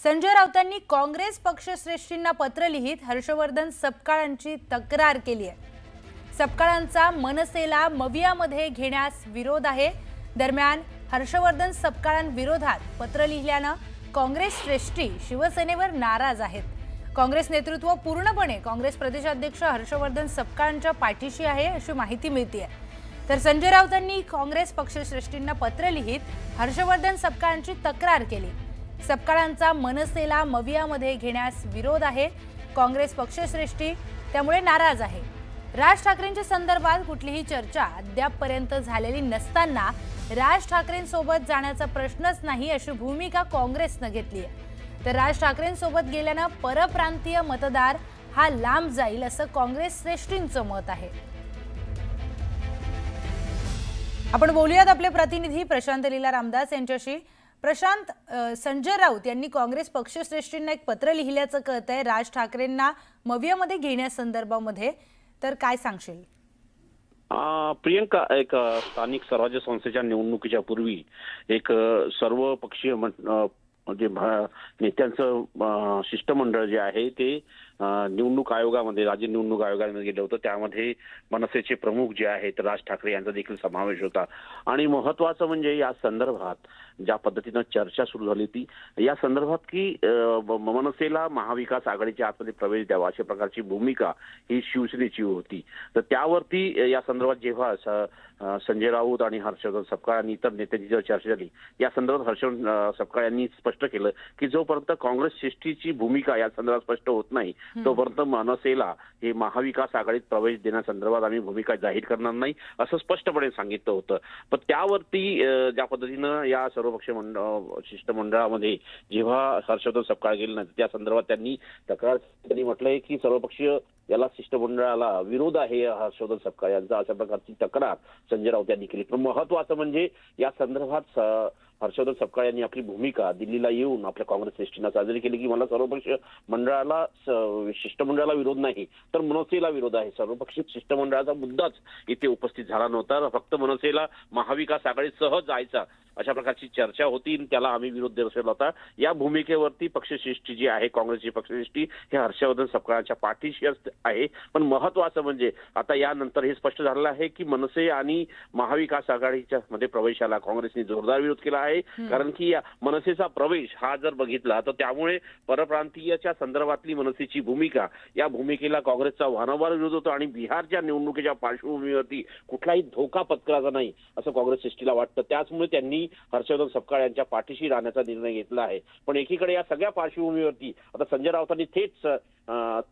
संजय राऊतांनी काँग्रेस पक्षश्रेष्ठींना पत्र लिहित हर्षवर्धन सपकाळांची तक्रार केली आहे। सपकाळांचा मनसेला मवियामध्ये घेण्यास विरोध आहे। दरम्यान हर्षवर्धन सपकाळांविरोधात पत्र लिहिल्यानं काँग्रेस श्रेष्ठी शिवसेनेवर नाराज आहेत। काँग्रेस नेतृत्व पूर्णपणे काँग्रेस प्रदेशाध्यक्ष हर्षवर्धन सपकाळांच्या पाठीशी आहे अशी माहिती मिळते। तर संजय राऊतांनी काँग्रेस पक्षश्रेष्ठींना पत्र लिहित हर्षवर्धन सपकाळांची तक्रार केली। सपकाळांचा मनसेला मवियामध्ये घेण्यास विरोध आहे। काँग्रेस पक्षश्रेष्ठी त्यामुळे नाराज आहे। राज ठाकरेंच्या संदर्भात कुठलीही चर्चा अद्यापपर्यंत झालेली नसताना राज ठाकरेंसोबत जाण्याचा प्रश्नच नाही अशी भूमिका काँग्रेसने घेतली आहे। तर राज ठाकरेंसोबत गेल्यानं परप्रांतीय मतदार हा लांब जाईल असं काँग्रेस श्रेष्ठींचं मत आहे। आपण बोलूयात आपले प्रतिनिधी प्रशांत लीला रामदास यांच्याशी। प्रशांत, संजय राऊत यांनी काँग्रेस पक्षश्रेष्ठींना एक पत्र लिहिल्याचं कळतंय राज ठाकरेंना मवियामध्ये घेण्यासंदर्भामध्ये, तर काय सांगशील? प्रियंका, एक स्थानिक स्वराज्य संस्थेच्या निवडणुकीच्या पूर्वी एक सर्व पक्षीय म्हणजे नेत्यांचं शिष्टमंडळ जे आहे ते निवडणूक आयोगामध्ये, राज्य निवडणूक आयोगामध्ये गेलं होतं। त्यामध्ये मनसेचे प्रमुख जे आहेत राज ठाकरे यांचा देखील समावेश होता। आणि महत्वाचं म्हणजे या संदर्भात ज्या पद्धतीनं चर्चा सुरू झाली ती या संदर्भात की मनसेला महाविकास आघाडीच्या आतमध्ये प्रवेश द्यावा अशा प्रकारची भूमिका ही शिवसेनेची होती। तर त्यावरती या संदर्भात जेव्हा संजय राऊत आणि हर्षवर्धन सपकाळ आणि इतर नेत्यांची जेव्हा चर्चा झाली या संदर्भात हर्षवर्धन सपकाळ यांनी स्पष्ट केलं की जोपर्यंत काँग्रेस श्रेष्ठीची भूमिका या संदर्भात स्पष्ट होत नाही तोपर्यंत मनसेला हे महाविकास आघाडीत प्रवेश देण्यासंदर्भात आम्ही भूमिका जाहीर करणार नाही असं स्पष्टपणे सांगितलं होतं। पण त्यावरती ज्या पद्धतीनं या सर्वपक्षीय शिष्टमंडळामध्ये जेव्हा हर्षवर्धन सपकाळ गेले नाही त्या संदर्भात त्यांनी म्हटलंय की सर्वपक्षीय याला शिष्टमंडळाला विरोध आहे हर्षवर्धन सपकाळ यांचा, अशा प्रकारची तक्रार संजय राऊत यांनी केली। पण महत्वाचं म्हणजे या संदर्भात हर्षवर्धन सपकाळ यांनी आपली भूमिका दिल्लीला येऊन आपल्या काँग्रेस श्रेष्ठींना सादर केली की मला सर्वपक्षीय मंडळाला शिष्टमंडळाला विरोध नाही तर मनसेला विरोध आहे। सर्वपक्षीय शिष्टमंडळाचा मुद्दाच इथे उपस्थित झाला नव्हता, फक्त मनसेला महाविकास आघाडीत सहज जायचा अशा प्रकारची चर्चा होती, त्याला आम्ही विरोध दर्शवला होता। या भूमिकेवरती पक्षश्रेष्ठी जी आहे काँग्रेसची पक्षश्रेष्ठी हे हर्षवर्धन सपकाळांच्या पाठीशी आहे। पण महत्वाचं म्हणजे आता यानंतर हे स्पष्ट झालेलं आहे की मनसे आणि महाविकास आघाडीच्या मध्ये प्रवेशाला काँग्रेसने जोरदार विरोध केला आहे। कारण की या मनसेचा प्रवेश हा जर बघितला तर त्यामुळे परप्रांतीयच्या संदर्भातली मनसेची भूमिका या भूमिकेला काँग्रेसचा वारंवार विरोध होतो आणि बिहारच्या निवडणुकीच्या पार्श्वभूमीवरती कुठलाही धोका पत्करायचा नाही असं काँग्रेस श्रेष्ठीला वाटतं। त्याचमुळे त्यांनी हर्षवर्धन सपकाळ यांच्या पाठीशी राहण्याचा निर्णय घेतला आहे। पण एकीकडे या सगळ्या पार्श्वभूमीवरती आता संजय राऊतांनी थेट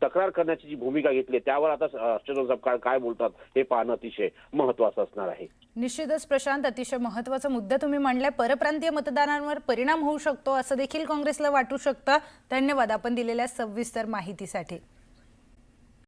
तक्रार करण्याची जी भूमिका घेतली त्यावर आता हर्षवर्धन सपकाळ काय बोलतात हे पाहणं अतिशय महत्वाचं असणार आहे। निश्चितच प्रशांत, अतिशय महत्त्वाचा मुद्दा तुम्ही मांडलाय। परप्रांतीय मतदारांवर परिणाम होऊ शकतो असं देखील काँग्रेसला वाटू शकतं। धन्यवाद आपण दिलेल्या सविस्तर माहितीसाठी।